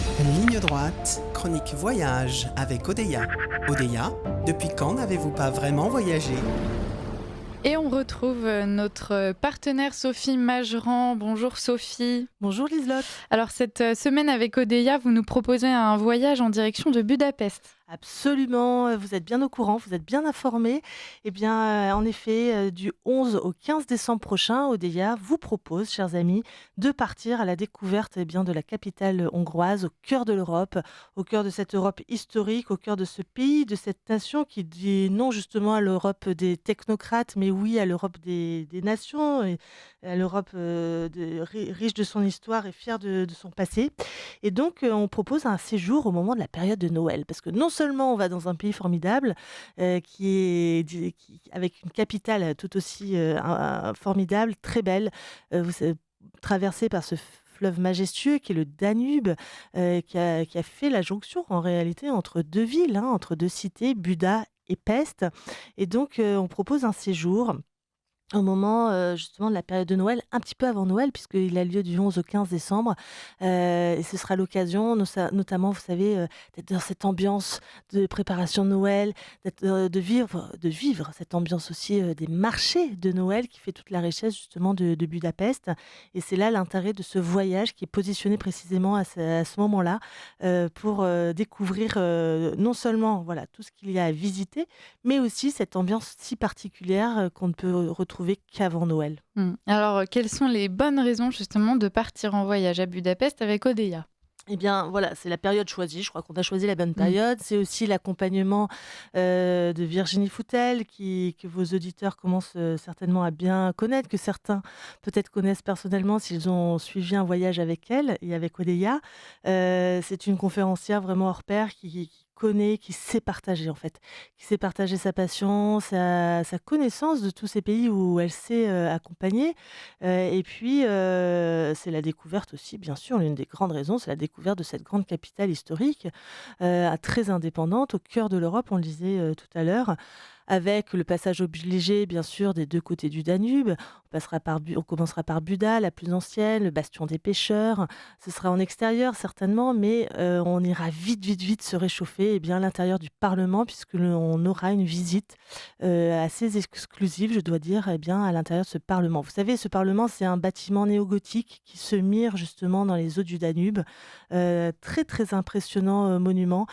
Ligne droite, chronique voyage avec Odeya. Odeya, depuis quand n'avez-vous pas vraiment voyagé? Et on retrouve notre partenaire Sophie Mageran. Bonjour Sophie. Bonjour Liselotte. Alors cette semaine avec Odeya, vous nous proposez un voyage en direction de Budapest. Absolument, vous êtes bien au courant, vous êtes bien informés. Eh bien, en effet, du 11 au 15 décembre prochain, Odeya vous propose, chers amis, de partir à la découverte de la capitale hongroise, au cœur de l'Europe, au cœur de cette Europe historique, au cœur de ce pays, de cette nation qui dit non justement à l'Europe des technocrates, mais oui à l'Europe des nations, et à l'Europe riche de son histoire et fière de son passé. Et donc, on propose un séjour au moment de la période de Noël, parce que non seulement on va dans un pays formidable, avec une capitale tout aussi formidable, très belle, traversée par ce fleuve majestueux qui est le Danube, qui a fait la jonction en réalité entre deux villes, entre deux cités, Buda et Pest. Et donc, on propose un séjour au moment, justement de la période de Noël, un petit peu avant Noël puisqu'il a lieu du 11 au 15 décembre, et ce sera l'occasion notamment, vous savez, d'être dans cette ambiance de préparation de Noël, de vivre cette ambiance aussi, des marchés de Noël qui fait toute la richesse justement de Budapest. Et c'est là l'intérêt de ce voyage qui est positionné précisément à ce moment-là, pour, découvrir, non seulement, voilà, tout ce qu'il y a à visiter, mais aussi cette ambiance si particulière, qu'on ne peut retrouver qu'avant Noël. Alors quelles sont les bonnes raisons justement de partir en voyage à Budapest avec Odeya? Eh bien, voilà, c'est la période choisie. Je crois qu'on a choisi la bonne Mm. période. C'est aussi l'accompagnement de Virginie Foutel, que vos auditeurs commencent certainement à bien connaître, que certains peut-être connaissent personnellement s'ils ont suivi un voyage avec elle et avec Odeya. C'est une conférencière vraiment hors pair qui connaît, qui sait partager en fait, qui sait partager sa passion, sa connaissance de tous ces pays où elle s'est accompagner. Et puis, c'est la découverte aussi, bien sûr, l'une des grandes raisons, c'est la découverte de cette grande capitale historique, très indépendante, au cœur de l'Europe, on le disait tout à l'heure, avec le passage obligé, bien sûr, des deux côtés du Danube. On commencera par Buda, la plus ancienne, le bastion des pêcheurs. Ce sera en extérieur, certainement, mais on ira vite, vite, vite se réchauffer à l'intérieur du Parlement, puisque on aura une visite assez exclusive, je dois dire, à l'intérieur de ce Parlement. Vous savez, ce Parlement, c'est un bâtiment néo-gothique qui se mire justement dans les eaux du Danube. Très, très impressionnant monument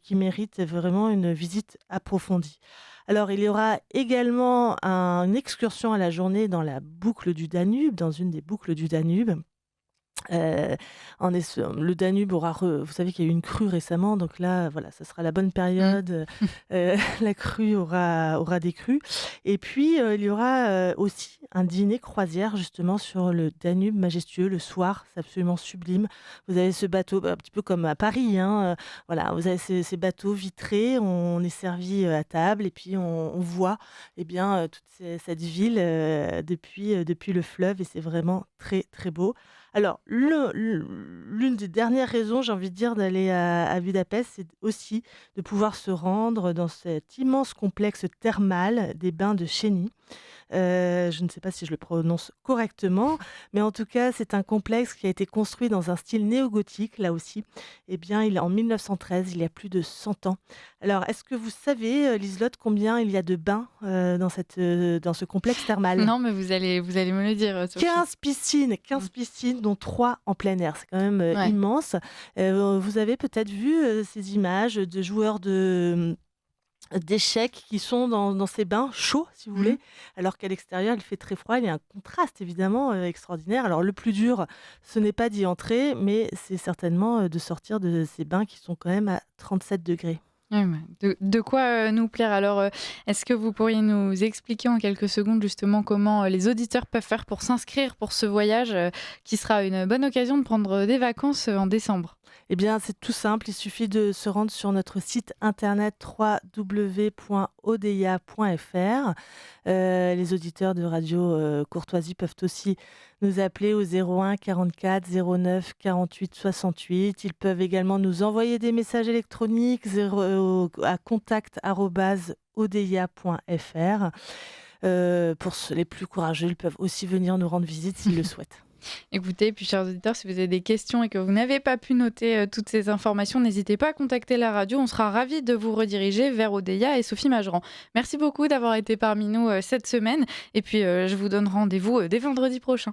qui mérite vraiment une visite approfondie. Alors, il y aura également une excursion à la journée dans la boucle du Danube, dans une des boucles du Danube. Heu, le Danube vous savez qu'il y a eu une crue récemment, donc là, voilà, ça sera la bonne Mm. période, la crue aura décru. Et puis, il y aura, aussi un dîner croisière justement sur le Danube majestueux le soir, c'est absolument sublime. Vous avez ce bateau, un petit peu comme à Paris, voilà, vous avez ces bateaux vitrés, on est servi, à table et puis on voit, cette ville, depuis le fleuve, et c'est vraiment très, très beau. Alors, l'une des dernières raisons, j'ai envie de dire, d'aller à Budapest, c'est aussi de pouvoir se rendre dans cet immense complexe thermal des bains de Chéni. Je ne sais pas si je le prononce correctement, mais en tout cas, c'est un complexe qui a été construit dans un style néo-gothique, là aussi. Il est en 1913, il y a plus de 100 ans. Alors, est-ce que vous savez, Liselotte, combien il y a de bains, dans ce complexe thermal? Non, mais vous allez me le dire, Sophie. 15 piscines, dont 3 en plein air. C'est quand même, Ouais. immense. Vous avez peut-être vu, ces images de joueurs d'échecs qui sont dans ces bains chauds, si vous Mm. voulez, alors qu'à l'extérieur, il fait très froid. Il y a un contraste évidemment, extraordinaire. Alors le plus dur, ce n'est pas d'y entrer, mais c'est certainement, de sortir de ces bains qui sont quand même à 37 degrés. Ouais, ouais. De quoi nous plaire. Alors, est-ce que vous pourriez nous expliquer en quelques secondes justement comment les auditeurs peuvent faire pour s'inscrire pour ce voyage qui sera une bonne occasion de prendre des vacances en décembre? Eh bien, c'est tout simple, il suffit de se rendre sur notre site internet www.odeya.fr. Les auditeurs de Radio Courtoisie peuvent aussi nous appeler au 01 44 09 48 68. Ils peuvent également nous envoyer des messages électroniques à contact@odeya.fr. Les plus courageux, ils peuvent aussi venir nous rendre visite s'ils le souhaitent. Écoutez, puis chers auditeurs, si vous avez des questions et que vous n'avez pas pu noter toutes ces informations, n'hésitez pas à contacter la radio. On sera ravis de vous rediriger vers Odeya et Sophie Majeran. Merci beaucoup d'avoir été parmi nous cette semaine. Et puis, je vous donne rendez-vous dès vendredi prochain.